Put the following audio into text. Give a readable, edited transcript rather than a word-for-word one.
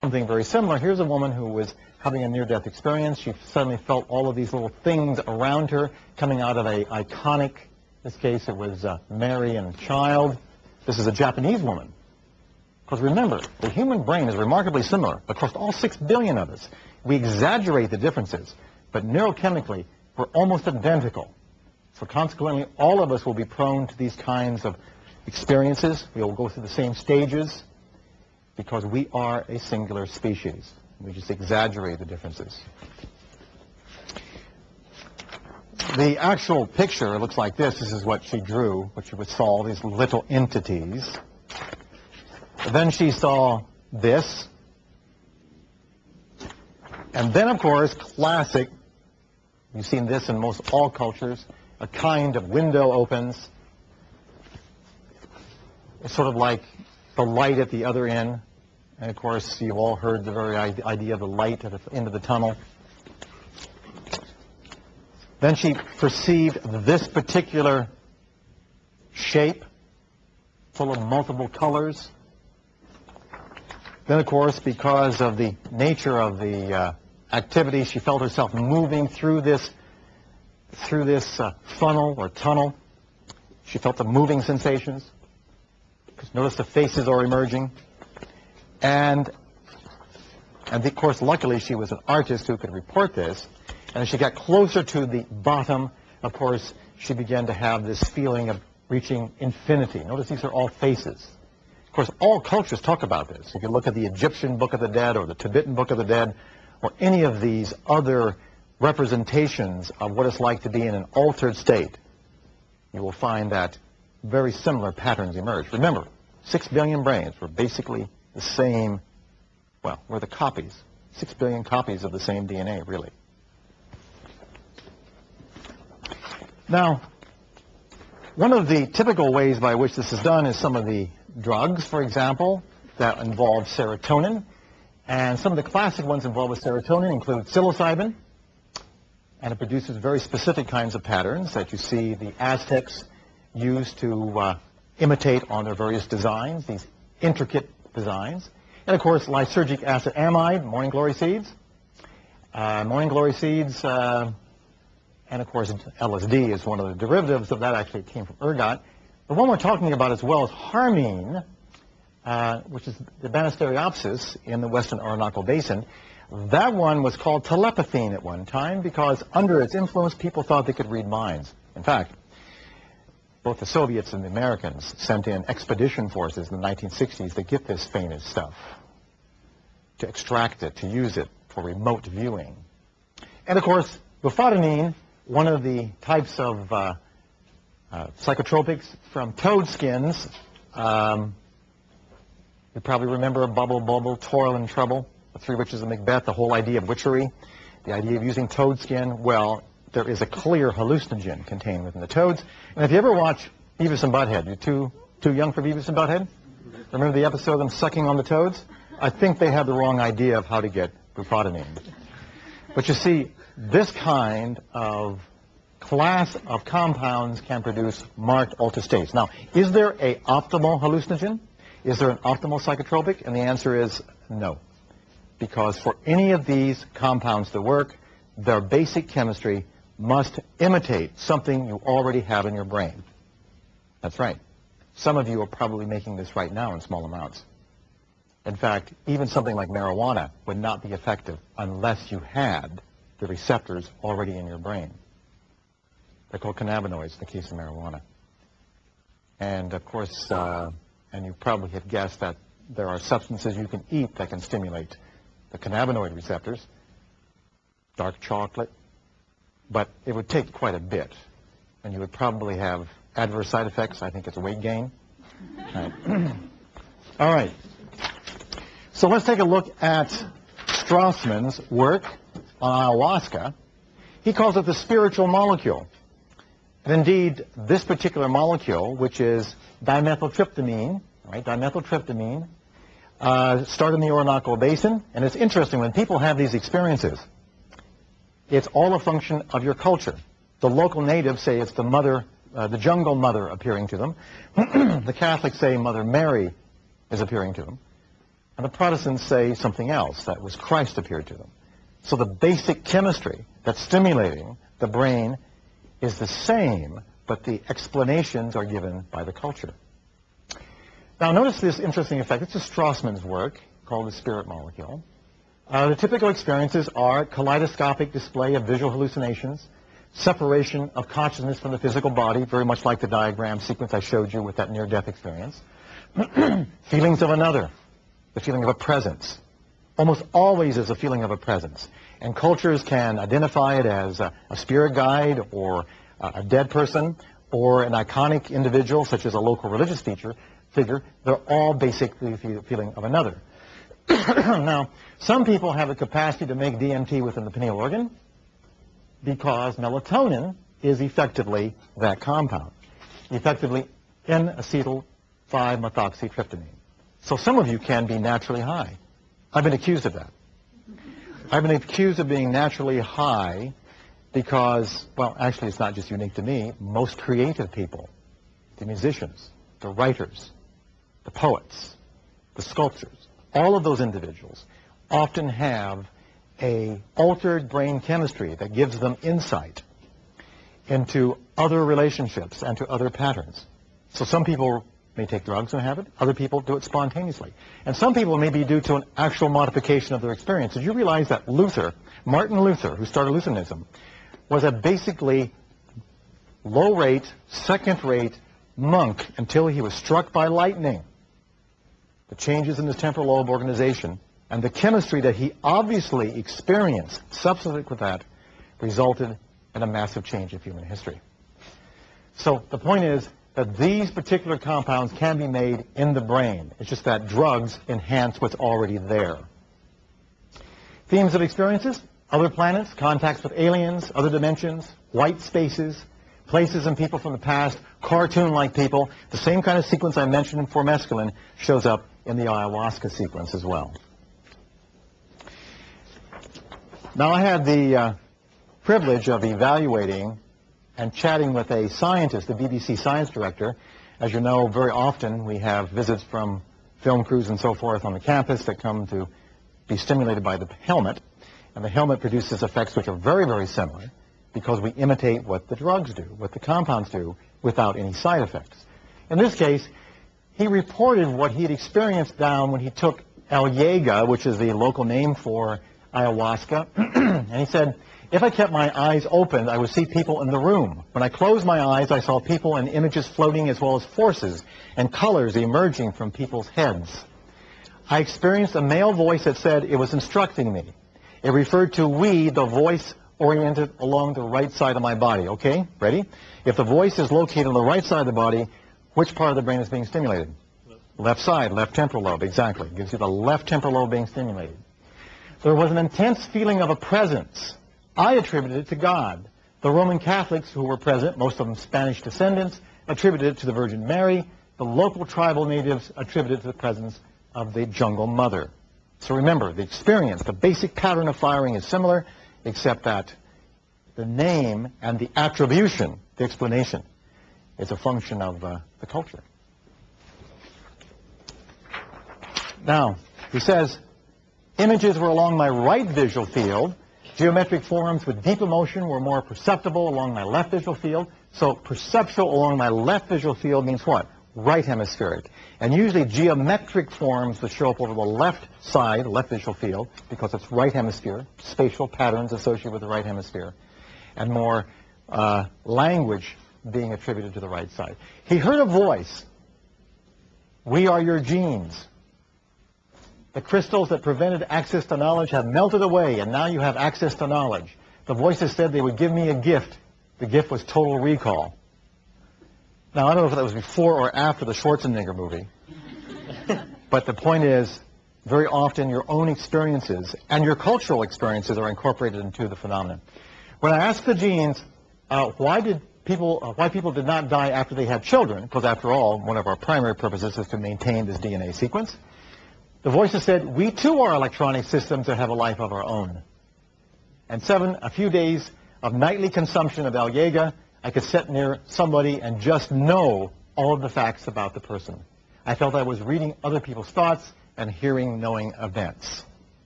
Something very similar. Here's a woman who was having a near-death experience. She suddenly felt all of these little things around her coming out of a iconic, in this case it was Mary and a child. This is a Japanese woman. Because remember, the human brain is remarkably similar across all 6 billion of us. We exaggerate the differences, but neurochemically, we're almost identical. So consequently, all of us will be prone to these kinds of experiences. We will go through the same stages because we are a singular species. We just exaggerate the differences. The actual picture looks like this. This is what she drew, what she saw, these little entities. Then she saw this. And then, of course, classic, you've seen this in most all cultures, a kind of window opens. It's sort of like the light at the other end. And, of course, you've all heard the very idea of the light at the end of the tunnel. Then she perceived this particular shape, full of multiple colors. Then, of course, because of the nature of the activity, she felt herself moving through this funnel or tunnel. She felt the moving sensations. Notice the faces are emerging. And of course, luckily, she was an artist who could report this. And as she got closer to the bottom, of course, she began to have this feeling of reaching infinity. Notice these are all faces. Of course, all cultures talk about this. If you look at the Egyptian Book of the Dead or the Tibetan Book of the Dead or any of these other representations of what it's like to be in an altered state, you will find that very similar patterns emerge. Remember, 6 billion brains were basically the same, well, we're the copies, 6 billion copies of the same DNA, really. Now, one of the typical ways by which this is done is some of the drugs, for example, that involve serotonin. And some of the classic ones involved with serotonin include psilocybin, and it produces very specific kinds of patterns that you see the Aztecs used to imitate on their various designs, these intricate designs. And of course, lysergic acid amide, morning glory seeds. Morning glory seeds, and of course, LSD is one of the derivatives of that. Actually, it came from ergot. The one we're talking about as well is harmine, which is the Banisteriopsis in the western Orinoco Basin. That one was called telepathine at one time because under its influence, people thought they could read minds. In fact, both the Soviets and the Americans sent in expedition forces in the 1960s to get this famous stuff, to extract it, to use it for remote viewing. And of course, bufotenine, one of the types of psychotropics from toad skins. You probably remember Bubble, Bubble, Toil and Trouble, The Three Witches of Macbeth, the whole idea of witchery, the idea of using toad skin. Well, there is a clear hallucinogen contained within the toads. And if you ever watch Beavis and Butthead, you're too young for Beavis and Butthead? Remember the episode of them sucking on the toads? I think they had the wrong idea of how to get bufotenine. But you see, this kind of class of compounds can produce marked altered states. Now, is there an optimal hallucinogen? Is there an optimal psychotropic? And the answer is no. Because for any of these compounds to work, their basic chemistry must imitate something you already have in your brain. That's right. Some of you are probably making this right now in small amounts. In fact, even something like marijuana would not be effective unless you had the receptors already in your brain. They're called cannabinoids in the case of marijuana. And of course, and you probably have guessed that there are substances you can eat that can stimulate the cannabinoid receptors, dark chocolate, but it would take quite a bit. And you would probably have adverse side effects. I think it's weight gain. All right. So let's take a look at Strassman's work on ayahuasca. He calls it the spiritual molecule. And indeed, this particular molecule, which is dimethyltryptamine, right? Dimethyltryptamine, started in the Orinoco Basin. And it's interesting, when people have these experiences, it's all a function of your culture. The local natives say it's the mother, the jungle mother appearing to them. The Catholics say Mother Mary is appearing to them. And the Protestants say something else, that was Christ appeared to them. So the basic chemistry that's stimulating the brain is the same, but the explanations are given by the culture. Now notice this interesting effect. This is Strassman's work called the spirit molecule. The typical experiences are kaleidoscopic display of visual hallucinations, separation of consciousness from the physical body, very much like the diagram sequence I showed you with that near-death experience. Feelings of another, the feeling of a presence. Almost always is a feeling of a presence. And cultures can identify it as a spirit guide or a dead person or an iconic individual such as a local religious figure. They're all basically the feeling of another. Now, some people have the capacity to make DMT within the pineal organ because melatonin is effectively that compound, effectively N-acetyl 5-methoxytryptamine. So some of you can be naturally high. I've been accused of that. I've been accused of being naturally high because, well, actually it's not just unique to me. Most creative people, the musicians, the writers, the poets, the sculptors, all of those individuals often have a altered brain chemistry that gives them insight into other relationships and to other patterns. So some people may take drugs and have it. Other people do it spontaneously. And some people may be due to an actual modification of their experience. Did you realize that Martin Luther, who started Lutheranism, was a basically low-rate, second-rate monk until he was struck by lightning? The changes in his temporal lobe organization and the chemistry that he obviously experienced subsequent with that resulted in a massive change in human history. So the point is that these particular compounds can be made in the brain. It's just that drugs enhance what's already there. Themes of experiences: other planets, contacts with aliens, other dimensions, white spaces, places and people from the past, cartoon-like people. The same kind of sequence I mentioned for mescaline shows up in the ayahuasca sequence as well. Now, I had the privilege of evaluating and chatting with a scientist, the BBC science director. As you know, very often we have visits from film crews and so forth on the campus that come to be stimulated by the helmet. And the helmet produces effects which are very, very similar because we imitate what the drugs do, what the compounds do, without any side effects. In this case, he reported what he had experienced down when he took Allega, which is the local name for ayahuasca. And he said, if I kept my eyes open, I would see people in the room. When I closed my eyes, I saw people and images floating as well as forces and colors emerging from people's heads. I experienced a male voice that said it was instructing me. It referred to we, the voice oriented along the right side of my body. Okay, ready? If the voice is located on the right side of the body, which part of the brain is being stimulated? Left side, left temporal lobe, exactly. It gives you the left temporal lobe being stimulated. There was an intense feeling of a presence. I attributed it to God. The Roman Catholics who were present, most of them Spanish descendants, attributed it to the Virgin Mary. The local tribal natives attributed it to the presence of the jungle mother. So remember, the experience, the basic pattern of firing is similar, except that the name and the attribution, the explanation, is a function of the culture. Now, he says, images were along my right visual field. Geometric forms with deep emotion were more perceptible along my left visual field. So perceptual along my left visual field means what? Right hemispheric. And usually geometric forms that show up over the left side, left visual field, because it's right hemisphere, spatial patterns associated with the right hemisphere, and more language being attributed to the right side. He heard a voice. We are your genes. The crystals that prevented access to knowledge have melted away, and now you have access to knowledge. The voices said they would give me a gift. The gift was total recall. Now, I don't know if that was before or after the Schwarzenegger movie, but the point is, very often your own experiences and your cultural experiences are incorporated into the phenomenon. When I asked the genes why people did not die after they had children, because after all, one of our primary purposes is to maintain this DNA sequence, the voices said, we too are electronic systems that have a life of our own. And a few days of nightly consumption of Allega, I could sit near somebody and just know all of the facts about the person. I felt I was reading other people's thoughts and hearing knowing events.